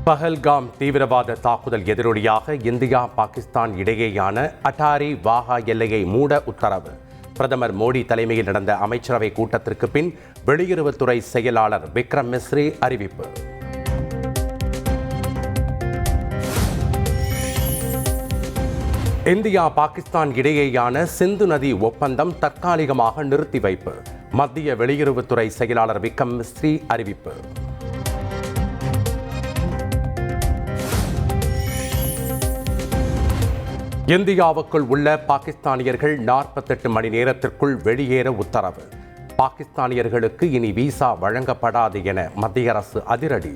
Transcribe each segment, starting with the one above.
பஹல்காம் தீவிரவாத தாக்குதல் எதிரொலியாக இந்தியா பாகிஸ்தான் இடையேயான அட்டாரி வாகா எல்லையை மூட உத்தரவு. பிரதமர் மோடி தலைமையில் நடந்த அமைச்சரவை கூட்டத்திற்கு பின் வெளியுறவுத்துறை செயலாளர் விக்ரம் மிஸ்ரி அறிவிப்பு. இந்தியா பாகிஸ்தான் இடையேயான சிந்து நதி ஒப்பந்தம் தற்காலிகமாக நிறுத்தி வைப்பு. மத்திய வெளியுறவுத்துறை செயலாளர் விக்ரம் மிஸ்ரி அறிவிப்பு. இந்தியாவுக்குள் உள்ள பாகிஸ்தானியர்கள் 48 மணி நேரத்திற்குள் வெளியேற உத்தரவு. பாகிஸ்தானியர்களுக்கு இனி விசா வழங்கப்படாது என மத்திய அரசு அதிரடி.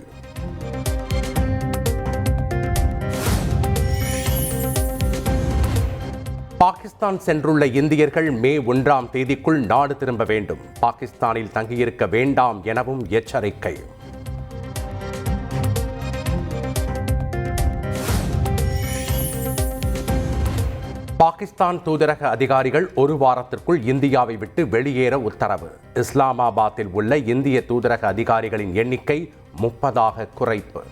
பாகிஸ்தான் சென்றுள்ள இந்தியர்கள் மே 1ஆம் தேதிக்குள் நாடு திரும்ப வேண்டும். பாகிஸ்தானில் தங்கியிருக்க வேண்டாம் எனவும் எச்சரிக்கை. பாகிஸ்தான் தூதரக அதிகாரிகள் ஒரு வாரத்திற்குள் இந்தியாவை விட்டு வெளியேற உத்தரவு. இஸ்லாமாபாத்தில் உள்ள இந்திய தூதரக அதிகாரிகளின் எண்ணிக்கை 30ஆக குறைப்பு.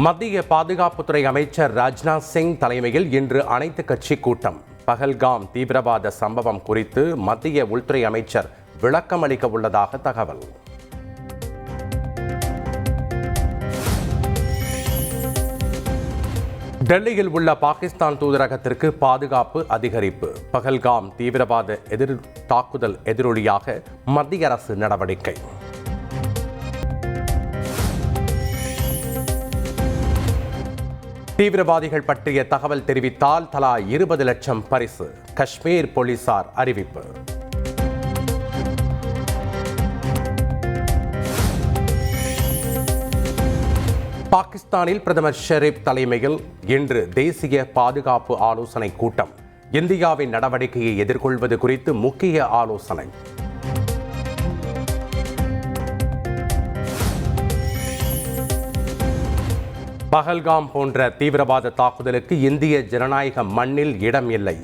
மத்திய பாதுகாப்புத்துறை அமைச்சர் ராஜ்நாத் சிங் தலைமையில் இன்று அனைத்து கட்சி கூட்டம். பஹல்காம் தீவிரவாத சம்பவம் குறித்து மத்திய உள்துறை அமைச்சர் விளக்கம் அளிக்க உள்ளதாக தகவல். டெல்லியில் உள்ள பாகிஸ்தான் தூதரகத்திற்கு பாதுகாப்பு அதிகரிப்பு. பஹல்காம் தீவிரவாத தாக்குதல் எதிரொலியாக மத்திய அரசு நடவடிக்கை. தீவிரவாதிகள் பற்றிய தகவல் தெரிவித்தால் தலா 20 லட்சம் பரிசு. காஷ்மீர் போலீசார் அறிவிப்பு. பாகிஸ்தானில் பிரதமர் ஷெரீப் தலைமையில் இன்று தேசிய பாதுகாப்பு ஆலோசனை கூட்டம். இந்தியாவின் நடவடிக்கையை எதிர்கொள்வது குறித்து முக்கிய ஆலோசனை. பஹல்காம் போன்ற தீவிரவாத தாக்குதலுக்கு இந்திய ஜனநாயக மண்ணில் இடம் இல்லை.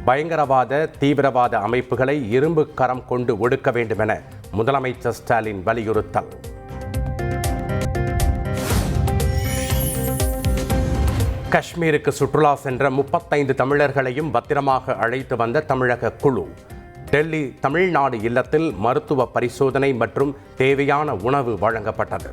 பயங்கரவாத தீவிரவாத அமைப்புகளை இரும்பு கரம் கொண்டு ஒடுக்க வேண்டும் என முதலமைச்சர் ஸ்டாலின் வலியுறுத்தல். காஷ்மீருக்கு சுற்றுலா சென்ற 35 தமிழர்களையும் பத்திரமாக அழைத்து வந்த தமிழக குழு. டெல்லி தமிழ்நாடு இல்லத்தில் மருத்துவ பரிசோதனை மற்றும் தேவையான உணவு வழங்கப்பட்டது.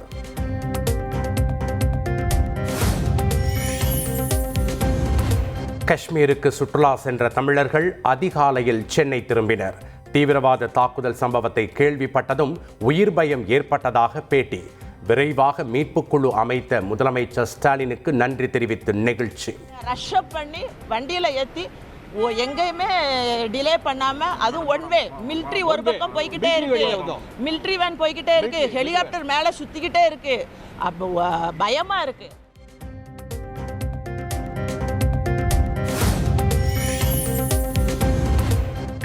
காஷ்மீருக்கு சுற்றுலா சென்ற தமிழர்கள் அதிகாலையில் சென்னை திரும்பினர். தீவிரவாத தாக்குதல் சம்பவத்தை கேள்விப்பட்டதும் உயிர் பயம் ஏற்பட்டதாக பேட்டி. விரைவாக மீட்புக்குழு அமைத்த முதலமைச்சர் ஸ்டாலினுக்கு நன்றி தெரிவித்து நெகிழ்ச்சி. ரஷ்அப் பண்ணி வண்டியில் ஏற்றி எங்கேயுமே டிலே பண்ணாம, அதுவும் ஒன் வே மிலிட்ரி ஒரு பக்கம் போய்கிட்டே இருக்கு, மிலிட்ரி வேன் போய்கிட்டே இருக்கு, ஹெலிகாப்டர் மேலே சுத்திக்கிட்டே இருக்கு. அப்போ பயமா இருக்கு.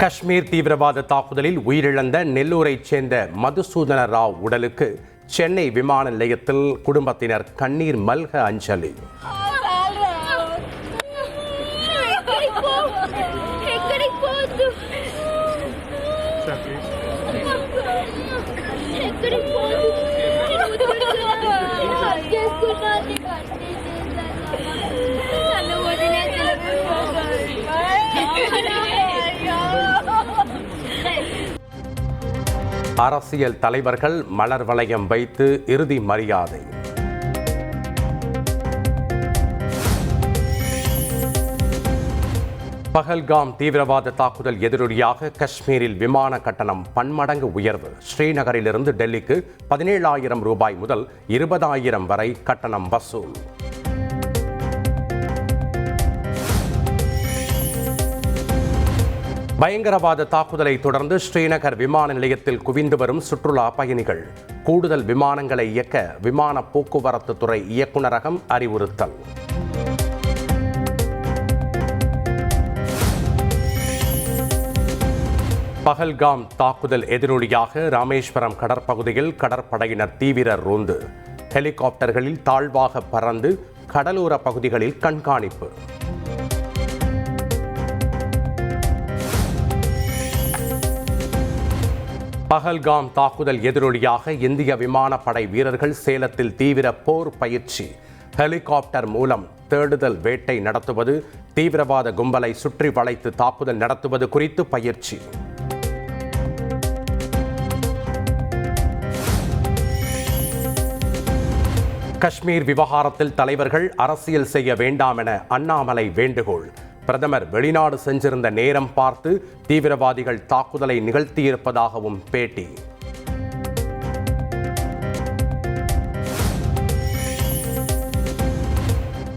காஷ்மீர் தீவிரவாத தாக்குதலில் உயிரிழந்த நெல்லூரைச் சேர்ந்த மதுசூதன ராவ் உடலுக்கு சென்னை விமான நிலையத்தில் குடும்பத்தினர் கண்ணீர் மல்க அஞ்சலி. அரசியல் தலைவர்கள் மலர் வளையம் வைத்து இறுதி மரியாதை. பஹல்காம் தீவிரவாத தாக்குதல் எதிரொலியாக காஷ்மீரில் விமான கட்டணம் பன்மடங்கு உயர்வு. ஸ்ரீநகரிலிருந்து டெல்லிக்கு 17,000 ரூபாய் முதல் 20,000 வரை கட்டணம் வசூல். பயங்கரவாத தாக்குதலை தொடர்ந்து ஸ்ரீநகர் விமான நிலையத்தில் குவிந்து வரும் சுற்றுலா பயணிகள். கூடுதல் விமானங்களை இயக்க விமான போக்குவரத்து துறை இயக்குநரகம் அறிவுறுத்தல். பஹல்காம் தாக்குதல் எதிரொலியாக ராமேஸ்வரம் கடற்பகுதியில் கடற்படையினர் தீவிர ரோந்து. ஹெலிகாப்டர்களில் தாழ்வாக பறந்து கடலோர பகுதிகளில் கண்காணிப்பு. பஹல்காம் தாக்குதல் எதிரொலியாக இந்திய விமானப்படை வீரர்கள் சேலத்தில் தீவிர போர் பயிற்சி. ஹெலிகாப்டர் மூலம் தேடுதல் வேட்டை நடத்துவது, தீவிரவாத கும்பலை சுற்றி வளைத்து தாக்குதல் நடத்துவது குறித்து பயிற்சி. காஷ்மீர் விவகாரத்தில் தலைவர்கள் அரசியல் செய்ய வேண்டாம் என அண்ணாமலை வேண்டுகோள். பிரதமர் வெளிநாடு சென்றிருந்த நேரம் பார்த்து தீவிரவாதிகள் தாக்குதலை நிகழ்த்தியிருப்பதாகவும் பேட்டி.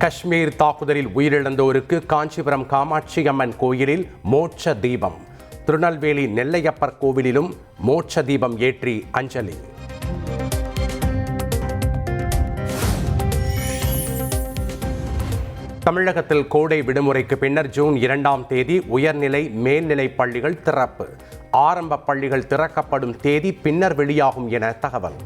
காஷ்மீர் தாக்குதலில் உயிரிழந்தோருக்கு காஞ்சிபுரம் காமாட்சி அம்மன் கோயிலில் மோட்ச தீபம். திருநெல்வேலி நெல்லையப்பர் கோவிலிலும் மோட்ச தீபம் ஏற்றி அஞ்சலி. தமிழகத்தில் கோடை விடுமுறைக்கு பின்னர் ஜூன் 2ஆம் தேதி உயர்நிலை மேல்நிலை பள்ளிகள் திறப்பு. ஆரம்ப பள்ளிகள் திறக்கப்படும் தேதி பின்னர் வெளியாகும் என தகவல்.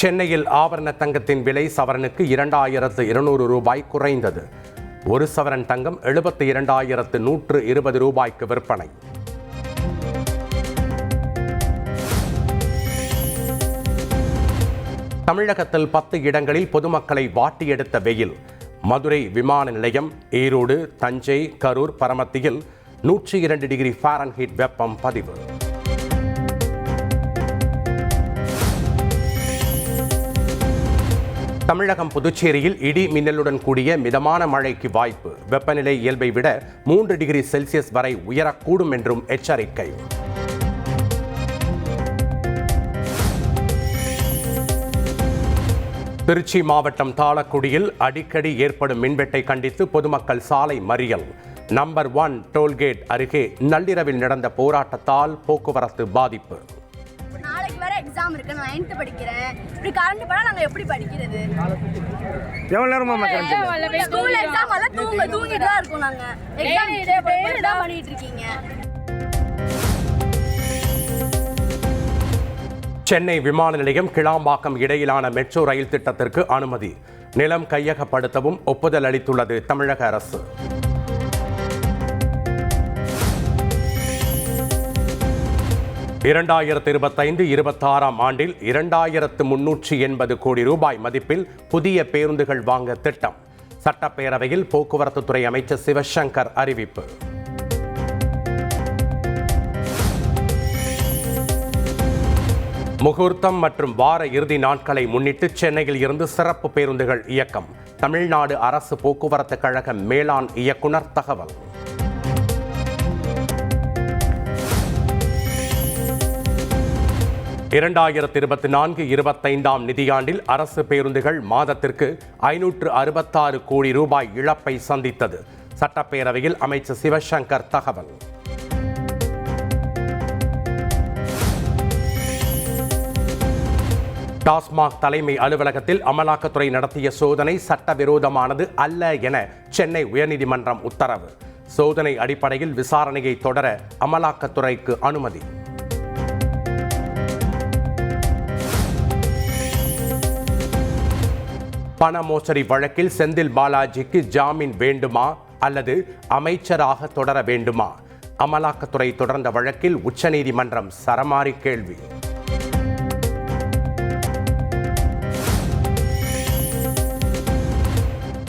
சென்னையில் ஆபரண தங்கத்தின் விலை சவரனுக்கு 2200 ரூபாய் குறைந்தது. ஒரு சவரன் தங்கம் 72,120 ரூபாய்க்கு விற்பனை. தமிழகத்தில் 10 இடங்களில் பொதுமக்களை வாட்டி எடுத்த வெயில். மதுரை விமான நிலையம், ஈரோடு, தஞ்சை, கரூர், பரமத்தியில் 102 டிகிரி ஃபாரன்ஹீட் வெப்பம் பதிவு. தமிழகம் புதுச்சேரியில் இடி மின்னலுடன் கூடிய மிதமான மழைக்கு வாய்ப்பு. வெப்பநிலை இயல்பை விட 3 டிகிரி செல்சியஸ் வரை உயரக்கூடும் என்றும் எச்சரிக்கை. திருச்சி மாவட்டம் தாளக்குடியில் அடிக்கடி ஏற்படும் மின்வெட்டை கண்டித்து பொதுமக்கள் சாலை மறியல். நம்பர் 1 டோல்கேட் அருகே நள்ளிரவில் நடந்த போராட்டத்தால் போக்குவரத்து பாதிப்பு. நாளைக்கு வேற எக்ஸாம் இருக்கு, நான் 9th படிக்கிறேன். இப்படி கரண்ட் போனா நாங்க எப்படி படிக்கிறது? எவ்வளவு நேரமா கரண்ட்? ஸ்கூல் எக்ஸாம் எல்லாம் தூங்கிட்டு தான் இருக்கோம் நாங்க. எக்ஸாம் என்ன பண்ணிட்டு இருக்கீங்க? சென்னை விமான நிலையம் கிளாம்பாக்கம் இடையிலான மெட்ரோ ரயில் திட்டத்திற்கு அனுமதி. நிலம் கையகப்படுத்தவும் ஒப்புதல் அளித்துள்ளது தமிழக அரசு. (2025, 26ஆம் ஆண்டில் 2380 கோடி ரூபாய் மதிப்பில் புதிய பேருந்துகள் வாங்க திட்டம். சட்டப்பேரவையில் போக்குவரத்துத்துறை அமைச்சர் சிவசங்கர் அறிவிப்பு. முகூர்த்தம் மற்றும் வார இறுதி நாட்களை முன்னிட்டு சென்னையில் இருந்து சிறப்பு பேருந்துகள் இயக்கம். தமிழ்நாடு அரசு போக்குவரத்து கழக மேலாண் இயக்குனர் தகவல். (2024-25ஆம் நிதியாண்டில் அரசு பேருந்துகள் மாதத்திற்கு 566 கோடி ரூபாய் இழப்பை சந்தித்தது. சட்டப்பேரவையில் அமைச்சர் சிவசங்கர் தகவல். டாஸ்மாக் தலைமை அலுவலகத்தில் அமலாக்கத்துறை நடத்திய சோதனை சட்டவிரோதமானது அல்ல என சென்னை உயர்நீதிமன்றம் உத்தரவு. சோதனை அடிப்படையில் விசாரணையை தொடர அமலாக்கத்துறைக்கு அனுமதி. பண மோசடி வழக்கில் செந்தில் பாலாஜிக்கு ஜாமீன் வேண்டுமா அல்லது அமைச்சராக தொடர வேண்டுமா? அமலாக்கத்துறை தொடர்ந்த வழக்கில் உச்சநீதிமன்றம் சரமாரி கேள்வி.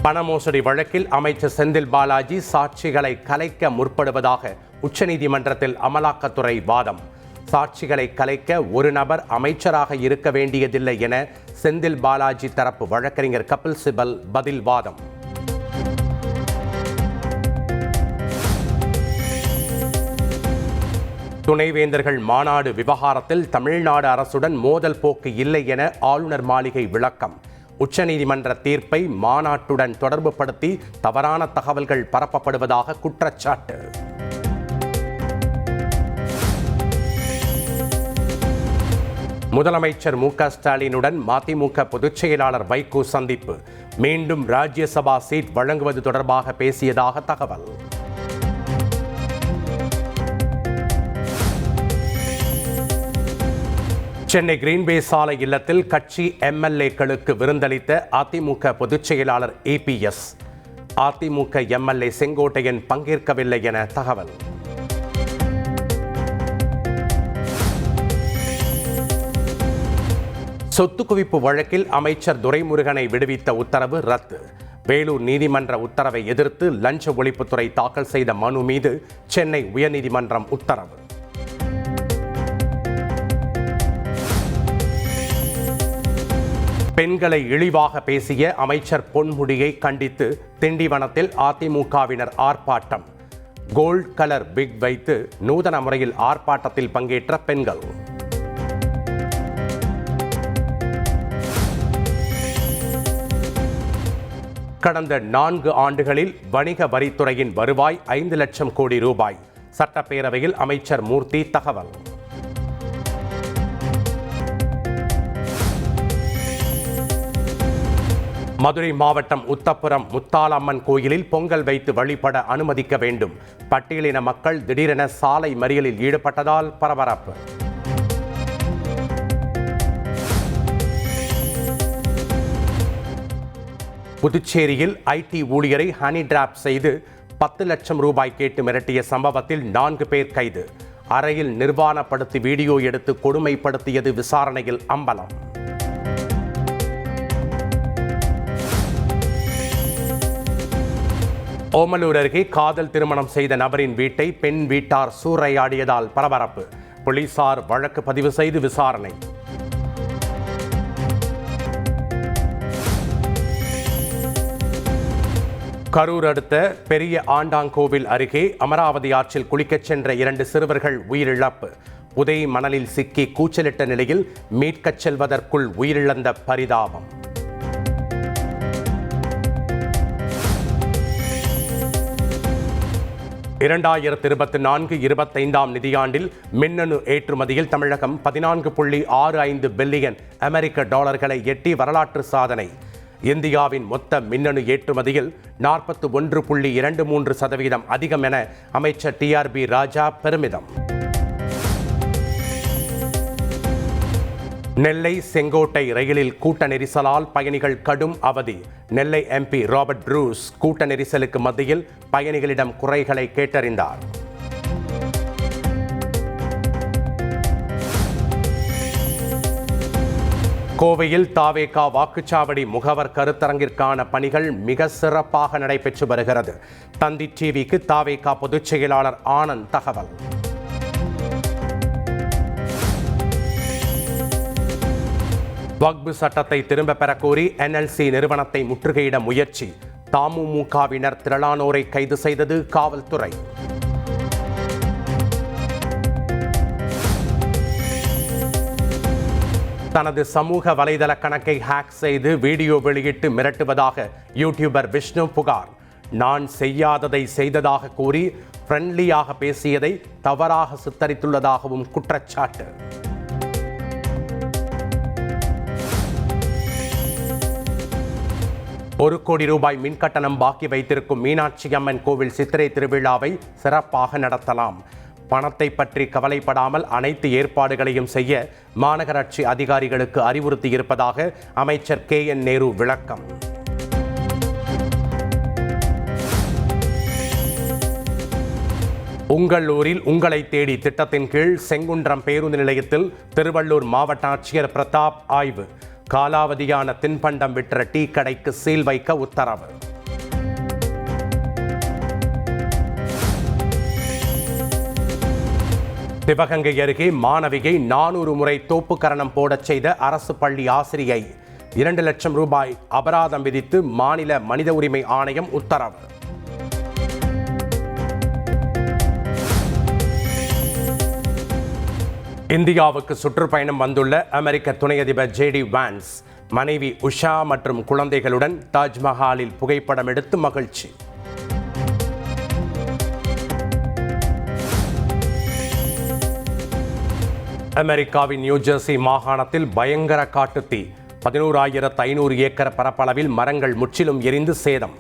பண மோசடி வழக்கில் அமைச்சர் செந்தில் பாலாஜி சாட்சிகளை கலைக்க முற்படுவதாக உச்சநீதிமன்றத்தில் அமலாக்கத்துறை வாதம். சாட்சிகளை கலைக்க ஒரு நபர் அமைச்சராக இருக்க வேண்டியதில்லை என செந்தில் பாலாஜி தரப்பு வழக்கறிஞர் கபில் சிபல் பதில் வாதம். துணைவேந்தர்கள் மாநாடு விவகாரத்தில் தமிழ்நாடு அரசுடன் மோதல் போக்கு இல்லை என ஆளுநர் மாளிகை விளக்கம். உச்சநீதிமன்ற தீர்ப்பை மாநாட்டுடன் தொடர்புபடுத்தி தவறான தகவல்கள் பரப்பப்படுவதாக குற்றச்சாட்டு. முதலமைச்சர் மு.க. ஸ்டாலினுடன் மதிமுக பொதுச் செயலாளர் வைகோ சந்திப்பு. மீண்டும் ராஜ்யசபா சீட் வழங்குவது தொடர்பாக பேசியதாக தகவல். சென்னை கிரீன்வே சாலை இல்லத்தில் கட்சி எம்எல்ஏக்களுக்கு விருந்தளித்த அதிமுக பொதுச் செயலாளர் EPS. அதிமுக எம்எல்ஏ செங்கோட்டையன் பங்கேற்கவில்லை என தகவல். சொத்து குவிப்பு வழக்கில் அமைச்சர் துரைமுருகனை விடுவித்த உத்தரவு ரத்து. வேலூர் நீதிமன்ற உத்தரவை எதிர்த்து லஞ்ச ஒழிப்புத்துறை தாக்கல் செய்த மனு மீது சென்னை உயர்நீதிமன்றம் உத்தரவு. பெண்களை இழிவாக பேசிய அமைச்சர் பொன்முடியை கண்டித்து திண்டிவனத்தில் அதிமுகவினர் ஆர்ப்பாட்டம். கோல்ட் கலர் விக் வைத்து நூதன முறையில் ஆர்ப்பாட்டத்தில் பங்கேற்ற பெண்கள். கடந்த 4 ஆண்டுகளில் வணிக வரித்துறையின் வருவாய் 5 லட்சம் கோடி ரூபாய். சட்டப்பேரவையில் அமைச்சர் மூர்த்தி தகவல். மதுரை மாவட்டம் உத்தப்புரம் முத்தாலம்மன் கோயிலில் பொங்கல் வைத்து வழிபட அனுமதிக்க வேண்டும். பட்டியலின மக்கள் திடீரென சாலை மறியலில் ஈடுபட்டதால் பரபரப்பு. புதுச்சேரியில் ஐடி ஊழியரை ஹனி டிராப் செய்து 10 லட்சம் ரூபாய் கேட்டு மிரட்டிய சம்பவத்தில் 4 பேர் கைது. அறையில் நிர்வாணப்படுத்தி வீடியோ எடுத்து கொடுமைப்படுத்தியது விசாரணையில் அம்பலம். ஓமலூர் அருகே காதல் திருமணம் செய்த நபரின் வீட்டை பெண் வீட்டார் சூறையாடியதால் பரபரப்பு. போலீசார் வழக்கு பதிவு செய்து விசாரணை. கரூர் அடுத்த பெரிய ஆண்டாங்கோவில் அருகே அமராவதி ஆற்றில் குளிக்கச் சென்ற 2 சிறுவர்கள் உயிரிழப்பு. புதை மணலில் சிக்கி கூச்சலிட்ட நிலையில் மீட்கச் செல்வதற்குள் உயிரிழந்த பரிதாபம். இரண்டாயிரத்து 24-25 நிதியாண்டில் மின்னணு ஏற்றுமதியில் தமிழகம் 14.65 பில்லியன் அமெரிக்க டாலர்களை எட்டி வரலாற்று சாதனை. இந்தியாவின் மொத்த மின்னணு ஏற்றுமதியில் 41.23% அதிகம் என அமைச்சர் TRB ராஜா பெருமிதம். நெல்லை செங்கோட்டை ரயிலில் கூட்ட நெரிசலால் பயணிகள் கடும் அவதி. நெல்லை MP ராபர்ட் ப்ரூஸ் கூட்ட நெரிசலுக்கு மத்தியில் பயணிகளிடம் குறைகளை கேட்டறிந்தார். கோவையில் தாவேகா வாக்குச்சாவடி முகவர் கருத்தரங்கிற்கான பணிகள் மிக சிறப்பாக நடைபெற்று வருகிறது. தந்தி டிவிக்கு தாவேகா பொதுச் செயலாளர் ஆனந்த் தகவல். வக்பு சட்டத்தை திரும்ப பெற கோரி NLC நிறுவனத்தை முற்றுகையிட முயற்சி. தமுமுகவினர் திரளானோரை கைது செய்தது காவல்துறை. தனது சமூக வலைதள கணக்கை ஹேக் செய்து வீடியோ வெளியிட்டு மிரட்டுவதாக யூடியூபர் விஷ்ணு புகார். நான் செய்யாததை செய்ததாக கூறி ஃப்ரெண்ட்லியாக பேசியதை தவறாக சித்தரித்துள்ளதாகவும் குற்றச்சாட்டு. ₹1 கோடி மின் கட்டணம் பாக்கி வைத்திருக்கும் மீனாட்சி அம்மன் கோவில் சித்திரை திருவிழாவை சிறப்பாக நடத்தலாம். பணத்தை பற்றி கவலைப்படாமல் அனைத்து ஏற்பாடுகளையும் செய்ய மாநகராட்சி அதிகாரிகளுக்கு அறிவுறுத்தியிருப்பதாக அமைச்சர் KN நேரு விளக்கம். உங்கள் ஊரில் உங்களை தேடி திட்டத்தின் கீழ் செங்குன்றம் பேருந்து நிலையத்தில் திருவள்ளூர் மாவட்ட ஆட்சியர் பிரதாப் ஆய்வு. காலாவதியான தின்பண்டம் விற்ற டீ கடைக்கு சீல் வைக்க உத்தரவு. சிவகங்கை அருகே மாணவியை 400 முறை தோப்புக்கரணம் போடச் செய்த அரசு பள்ளி ஆசிரியை 2 லட்சம் ரூபாய் அபராதம் விதித்து மாநில மனித உரிமை ஆணையம் உத்தரவு. இந்தியாவுக்கு சுற்றுப்பயணம் வந்துள்ள அமெரிக்க துணை அதிபர் JD வான்ஸ் மனைவி உஷா மற்றும் குழந்தைகளுடன் தாஜ்மஹாலில் புகைப்படம் எடுத்து மகிழ்ச்சி. அமெரிக்காவின் நியூஜெர்சி மாகாணத்தில் பயங்கர காட்டுத்தீ. 11,500 ஏக்கர் பரப்பளவில் மரங்கள் முற்றிலும் எரிந்து சேதம்.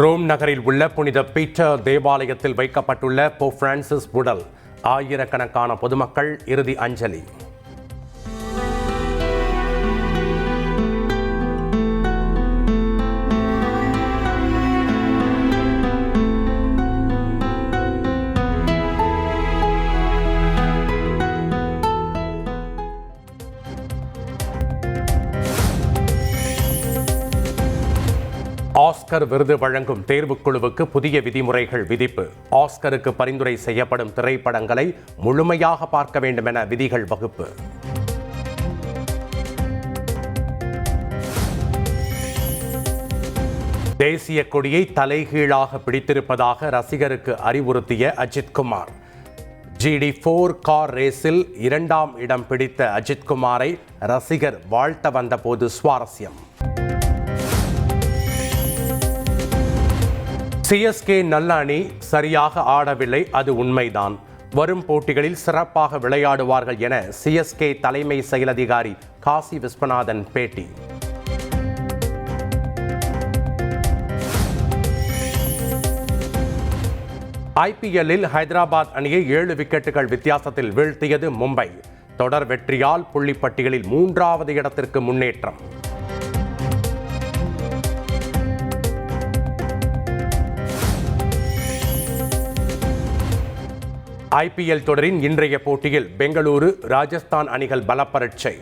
ரோம் நகரில் உள்ள புனித பீட்டர் தேவாலயத்தில் வைக்கப்பட்டுள்ள போப் பிரான்சிஸ் உடல் ஆயிரக்கணக்கான பொதுமக்கள் இறுதி அஞ்சலி. ஆஸ்கர் விருது வழங்கும் தேர்வுக்குழுவுக்கு புதிய விதிமுறைகள் விதிப்பு. ஆஸ்கருக்கு பரிந்துரை செய்யப்படும் திரைப்படங்களை முழுமையாக பார்க்க வேண்டும் என விதிகள் வகுப்பு. தேசிய கொடியை தலைகீழாக பிடித்திருப்பதாக ரசிகருக்கு அறிவுறுத்திய அஜித்குமார். GD4 கார் ரேஸில் 2ஆம் இடம் பிடித்த அஜித்குமாரை ரசிகர் வாழ்த்த வந்தபோது சுவாரஸ்யம். CSK நல்ல அணி, சரியாக ஆடவில்லை, அது உண்மைதான். வரும் போட்டிகளில் சிறப்பாக விளையாடுவார்கள் என CSK தலைமை செயல் அதிகாரி காசி விஸ்வநாதன் பேட்டி. IPL-இல் ஹைதராபாத் அணியை 7 விக்கெட்டுகள் வித்தியாசத்தில் வீழ்த்தியது மும்பை. தொடர் வெற்றியால் புள்ளிப்பட்டியலில் 3வது இடத்திற்கு முன்னேற்றம். IPL தொடரின் இன்றைய போட்டியில் பெங்களூரு, ராஜஸ்தான் அணிகள் பலப்பரட்சை.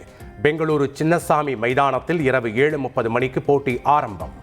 பெங்களூரு சின்னசாமி மைதானத்தில் இரவு 7:30 மணிக்கு போட்டி ஆரம்பம்.